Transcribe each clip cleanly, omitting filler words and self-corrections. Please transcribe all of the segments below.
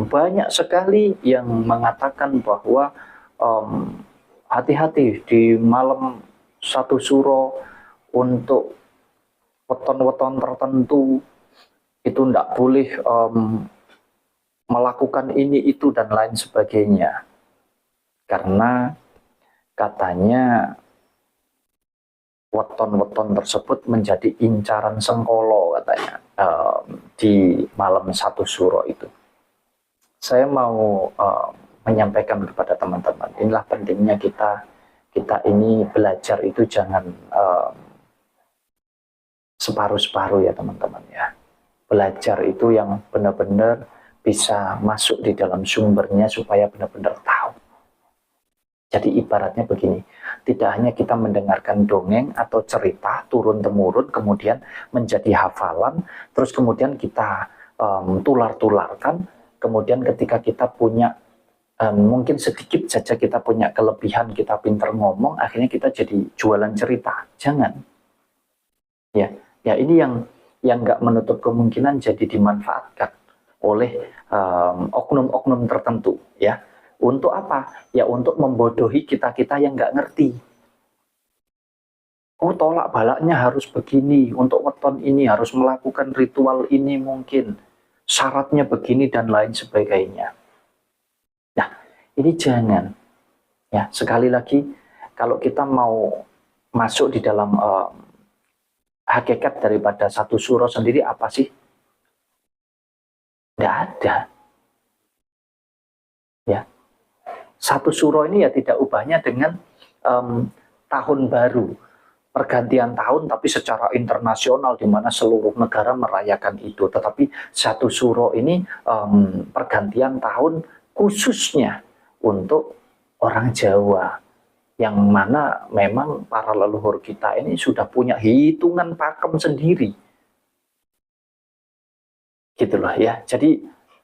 banyak sekali yang mengatakan bahwa hati-hati di malam satu suro untuk weton-weton tertentu itu tidak boleh melakukan ini itu dan lain sebagainya, karena katanya weton-weton tersebut menjadi incaran sengkolo katanya di malam satu suro itu. Saya mau menyampaikan kepada teman-teman, inilah pentingnya kita ini belajar itu jangan separuh-separuh ya teman-teman ya. Belajar itu yang benar-benar bisa masuk di dalam sumbernya supaya benar-benar tahu. Jadi ibaratnya begini, tidak hanya kita mendengarkan dongeng atau cerita turun-temurun kemudian menjadi hafalan, terus kemudian kita tular-tularkan, kemudian ketika kita punya mungkin sedikit saja kita punya kelebihan, kita pinter ngomong, akhirnya kita jadi jualan cerita. Jangan. Ya, ini yang nggak menutup kemungkinan jadi dimanfaatkan oleh oknum-oknum tertentu, ya. Untuk apa? Ya untuk membodohi kita-kita yang nggak ngerti. Oh, tolak balaknya harus begini, untuk weton ini harus melakukan ritual ini mungkin, syaratnya begini dan lain sebagainya. Nah, ini jangan. Ya, sekali lagi, kalau kita mau masuk di dalam hakikat daripada satu suro sendiri apa sih? Tidak ada. Ya, satu suro ini ya tidak ubahnya dengan tahun baru, pergantian tahun tapi secara internasional di mana seluruh negara merayakan itu. Tetapi satu suro ini pergantian tahun khususnya untuk orang Jawa, yang mana memang para leluhur kita ini sudah punya hitungan pakem sendiri. Gitu loh ya. Jadi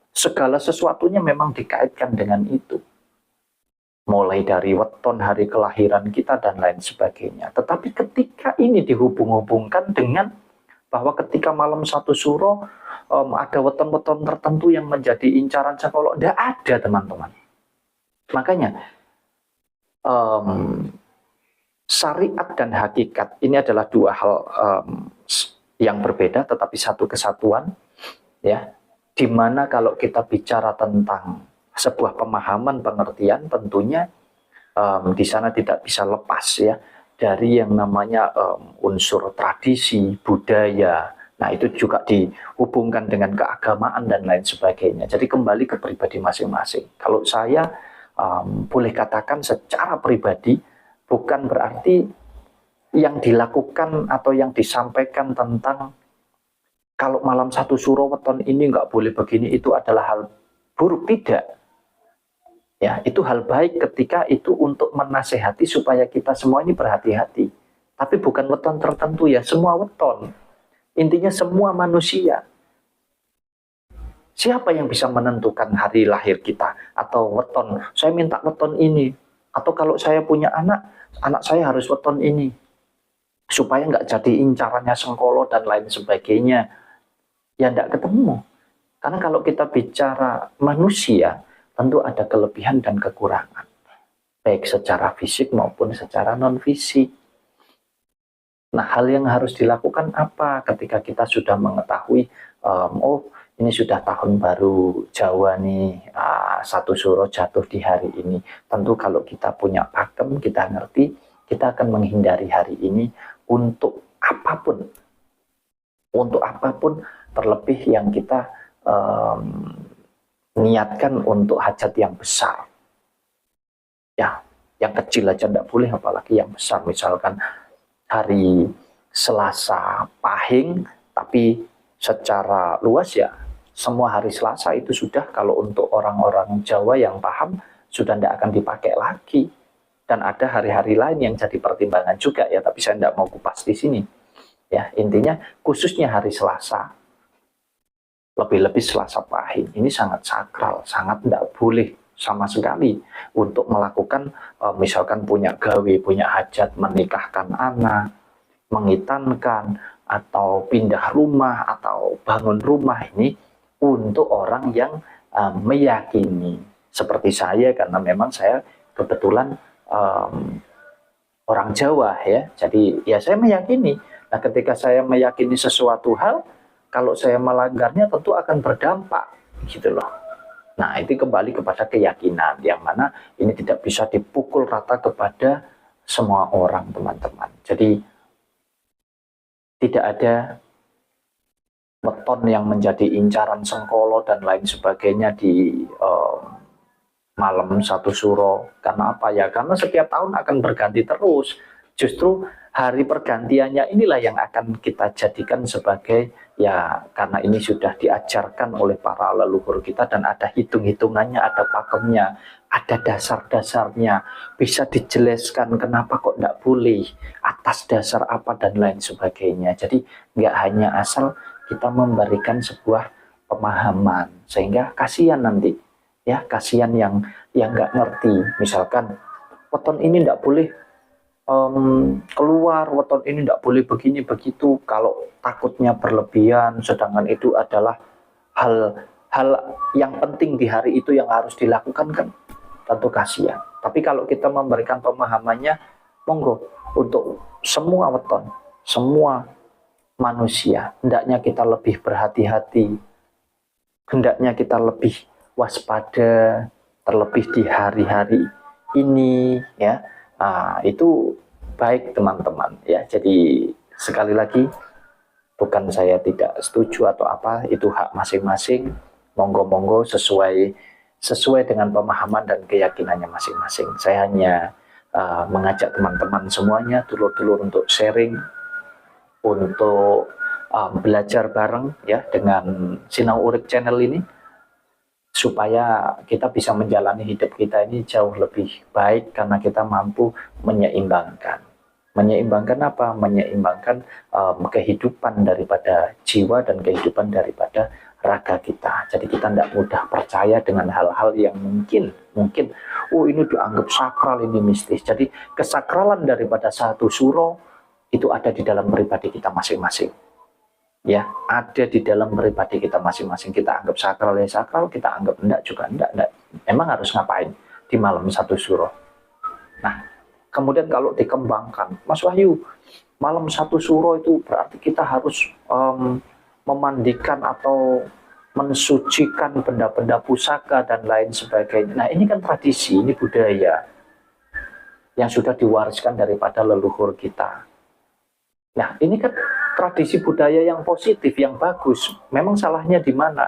segala sesuatunya memang dikaitkan dengan itu. Mulai dari weton hari kelahiran kita dan lain sebagainya. Tetapi ketika ini dihubung-hubungkan dengan bahwa ketika malam satu suro ada weton-weton tertentu yang menjadi incaran sengkolo, tidak ada teman-teman. Makanya syariat dan hakikat ini adalah dua hal yang berbeda tetapi satu kesatuan, ya. Dimana kalau kita bicara tentang sebuah pemahaman pengertian, tentunya di sana tidak bisa lepas ya dari yang namanya unsur tradisi budaya. Nah itu juga dihubungkan dengan keagamaan dan lain sebagainya. Jadi kembali ke pribadi masing-masing. Kalau saya boleh katakan secara pribadi, bukan berarti yang dilakukan atau yang disampaikan tentang kalau malam satu suro weton ini nggak boleh begini itu adalah hal buruk, tidak. Ya, itu hal baik ketika itu untuk menasehati supaya kita semua ini berhati-hati. Tapi bukan weton tertentu ya, semua weton. Intinya semua manusia. Siapa yang bisa menentukan hari lahir kita atau weton? Saya minta weton ini. Atau kalau saya punya anak saya harus weton ini. Supaya nggak jadi incarannya sengkolo dan lain sebagainya. Ya nggak ketemu. Karena kalau kita bicara manusia, tentu ada kelebihan dan kekurangan. Baik secara fisik maupun secara non-fisik. Nah, hal yang harus dilakukan apa ketika kita sudah mengetahui, oh ini sudah tahun baru Jawa nih, satu suro jatuh di hari ini. Tentu kalau kita punya pakem, kita ngerti, kita akan menghindari hari ini untuk apapun. Untuk apapun, terlebih yang kita niatkan untuk hajat yang besar. Ya, yang kecil aja tidak boleh, apalagi yang besar. Misalkan hari Selasa Pahing, tapi secara luas ya, semua hari Selasa itu sudah, kalau untuk orang-orang Jawa yang paham, sudah tidak akan dipakai lagi. Dan ada hari-hari lain yang jadi pertimbangan juga ya, tapi saya tidak mau kupas di sini. Ya, intinya khususnya hari Selasa, lebih-lebih Selasa Pahing, ini sangat sakral, sangat tidak boleh sama sekali untuk melakukan misalkan punya gawe, punya hajat, menikahkan anak, mengitankan, atau pindah rumah, atau bangun rumah ini untuk orang yang meyakini seperti saya, karena memang saya kebetulan orang Jawa ya, jadi ya saya meyakini. Nah, ketika saya meyakini sesuatu hal, kalau saya melanggarnya tentu akan berdampak gitu loh. Nah, itu kembali kepada keyakinan, yang mana ini tidak bisa dipukul rata kepada semua orang, teman-teman. Jadi tidak ada weton yang menjadi incaran Sengkolo dan lain sebagainya di malam satu suro. Karena apa ya? Karena setiap tahun akan berganti terus. Justru hari pergantiannya inilah yang akan kita jadikan sebagai, ya karena ini sudah diajarkan oleh para leluhur kita dan ada hitung-hitungannya, ada pakemnya, ada dasar-dasarnya, bisa dijelaskan kenapa kok tidak boleh, atas dasar apa dan lain sebagainya. Jadi nggak hanya asal kita memberikan sebuah pemahaman, sehingga kasihan nanti, ya kasihan yang nggak ngerti. Misalkan weton ini tidak boleh keluar, weton ini tidak boleh begini begitu, kalau takutnya berlebihan, sedangkan itu adalah hal yang penting di hari itu yang harus dilakukan, kan tentu kasihan. Tapi kalau kita memberikan pemahamannya, monggo, untuk semua weton, semua manusia, hendaknya kita lebih berhati-hati, hendaknya kita lebih waspada, terlebih di hari-hari ini ya. Itu baik, teman-teman ya. Jadi sekali lagi, bukan saya tidak setuju atau apa, itu hak masing-masing, monggo-monggo sesuai dengan pemahaman dan keyakinannya masing-masing. Saya hanya mengajak teman-teman semuanya, dulur-dulur, untuk sharing, untuk belajar bareng ya dengan Sinau Urip Channel ini, supaya kita bisa menjalani hidup kita ini jauh lebih baik, karena kita mampu menyeimbangkan. Menyeimbangkan apa? Menyeimbangkan kehidupan daripada jiwa dan kehidupan daripada raga kita. Jadi kita tidak mudah percaya dengan hal-hal yang mungkin, oh ini dianggap sakral, ini mistis. Jadi kesakralan daripada satu suro itu ada di dalam pribadi kita masing-masing. Ya, ada di dalam pribadi kita masing-masing. Kita anggap sakral ya sakral, kita anggap enggak juga enggak. Emang harus ngapain di malam satu suro? Nah, kemudian kalau dikembangkan, Mas Wahyu, malam satu suro itu berarti kita harus memandikan atau mensucikan benda-benda pusaka dan lain sebagainya. Nah, ini kan tradisi, ini budaya yang sudah diwariskan daripada leluhur kita. Nah, ini kan tradisi budaya yang positif, yang bagus. Memang salahnya di mana?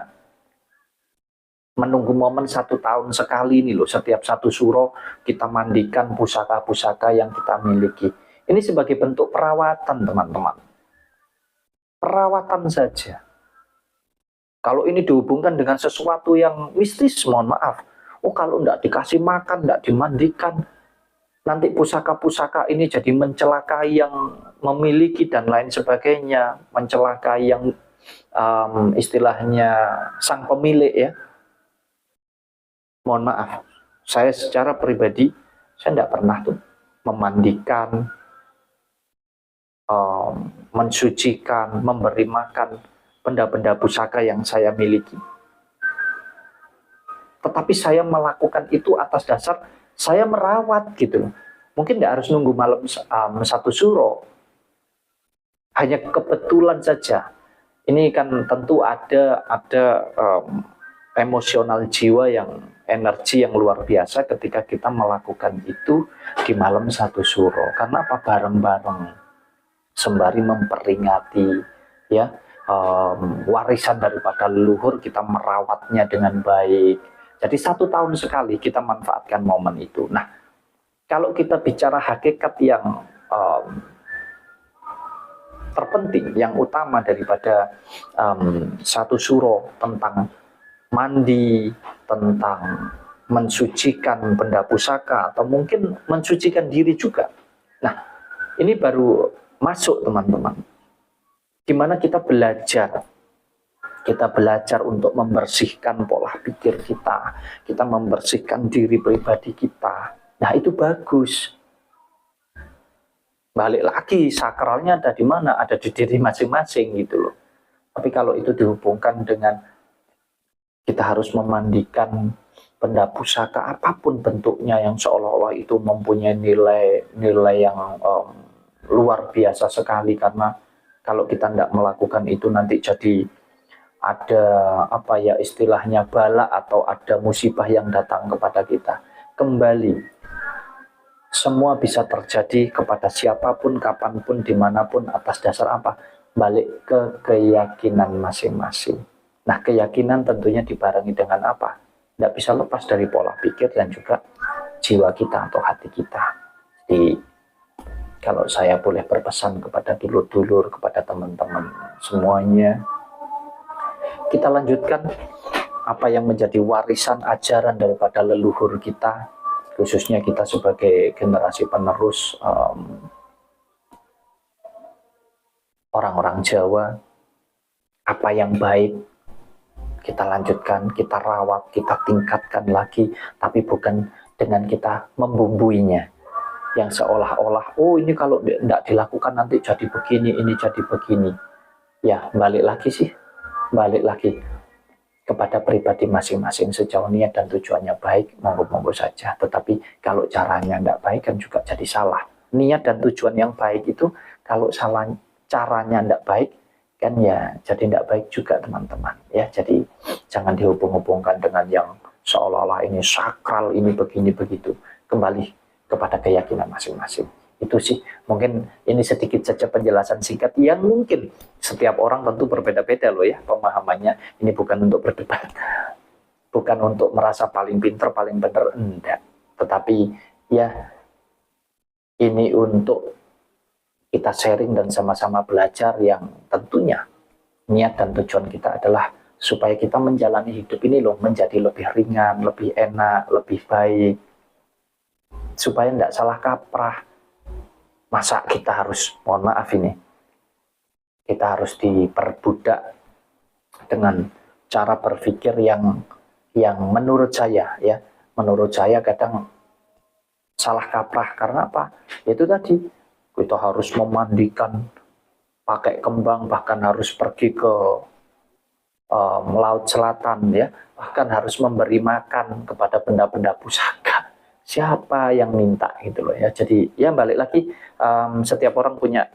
Menunggu momen 1 tahun sekali ini loh, setiap satu suro kita mandikan pusaka-pusaka yang kita miliki. Ini sebagai bentuk perawatan, teman-teman. Perawatan saja. Kalau ini dihubungkan dengan sesuatu yang mistis, mohon maaf. Oh, kalau tidak dikasih makan, tidak dimandikan, nanti pusaka-pusaka ini jadi mencelakai yang memiliki dan lain sebagainya, mencelakai yang istilahnya sang pemilik ya. Mohon maaf, saya secara pribadi, saya tidak pernah tuh memandikan, mensucikan, memberi makan benda-benda pusaka yang saya miliki. Tetapi saya melakukan itu atas dasar saya merawat gitu. Mungkin tidak harus nunggu malam satu suro. Hanya kebetulan saja. Ini kan tentu ada emosional jiwa, yang energi yang luar biasa ketika kita melakukan itu di malam satu suro. Karena apa? Bareng-bareng, sembari memperingati ya warisan daripada leluhur, kita merawatnya dengan baik. Jadi 1 tahun sekali kita manfaatkan momen itu. Nah, kalau kita bicara hakikat yang terpenting, yang utama daripada satu suro, tentang mandi, tentang mensucikan benda pusaka, atau mungkin mensucikan diri juga. Nah, ini baru masuk, teman-teman. Gimana kita belajar? Kita belajar untuk membersihkan pola pikir kita, kita membersihkan diri pribadi kita. Nah, itu bagus. Balik lagi, sakralnya ada di mana? Ada di diri masing-masing gitu loh. Tapi kalau itu dihubungkan dengan kita harus memandikan benda pusaka apapun bentuknya yang seolah-olah itu mempunyai nilai yang luar biasa sekali, karena kalau kita tidak melakukan itu nanti jadi ada apa ya istilahnya bala atau ada musibah yang datang kepada kita. Kembali, semua bisa terjadi kepada siapapun, kapanpun, dimanapun, atas dasar apa? Balik ke keyakinan masing-masing. Nah, keyakinan tentunya dibarengi dengan apa? Tidak bisa lepas dari pola pikir dan juga jiwa kita atau hati kita. Jadi, kalau saya boleh berpesan kepada dulur-dulur, kepada teman-teman semuanya, kita lanjutkan apa yang menjadi warisan ajaran daripada leluhur kita, khususnya kita sebagai generasi penerus orang-orang Jawa. Apa yang baik kita lanjutkan, kita rawat, kita tingkatkan lagi, tapi bukan dengan kita membumbuinya, yang seolah-olah, oh ini kalau tidak dilakukan nanti jadi begini, ini jadi begini. Ya, balik lagi kepada pribadi masing-masing. Sejauh niat dan tujuannya baik, monggo-monggo saja. Tetapi kalau caranya tidak baik kan juga jadi salah. Niat dan tujuan yang baik itu kalau salah caranya tidak baik, kan ya jadi tidak baik juga teman-teman ya. Jadi jangan dihubung-hubungkan dengan yang seolah-olah ini sakral, ini begini begitu. Kembali kepada keyakinan masing-masing. Itu sih mungkin ini sedikit saja penjelasan singkat yang mungkin setiap orang tentu berbeda-beda loh ya pemahamannya. Ini bukan untuk berdebat, bukan untuk merasa paling pinter, paling benar, enggak. Tetapi ya ini untuk kita sharing dan sama-sama belajar, yang tentunya niat dan tujuan kita adalah supaya kita menjalani hidup ini loh menjadi lebih ringan, lebih enak, lebih baik, supaya tidak salah kaprah. Masa kita harus, mohon maaf ini, kita harus diperbudak dengan cara berpikir yang menurut saya kadang salah kaprah. Karena apa? Itu tadi, kita harus memandikan pakai kembang, bahkan harus pergi ke laut selatan ya, bahkan harus memberi makan kepada benda-benda pusaka. Siapa yang minta gitu loh ya. Jadi ya balik lagi, setiap orang punya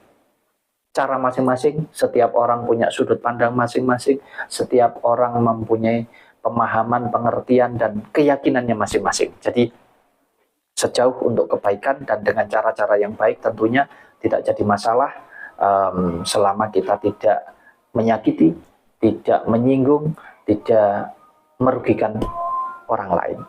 cara masing-masing, setiap orang punya sudut pandang masing-masing, setiap orang mempunyai pemahaman, pengertian, dan keyakinannya masing-masing. Jadi sejauh untuk kebaikan dan dengan cara-cara yang baik tentunya tidak jadi masalah, selama kita tidak menyakiti, tidak menyinggung, tidak merugikan orang lain.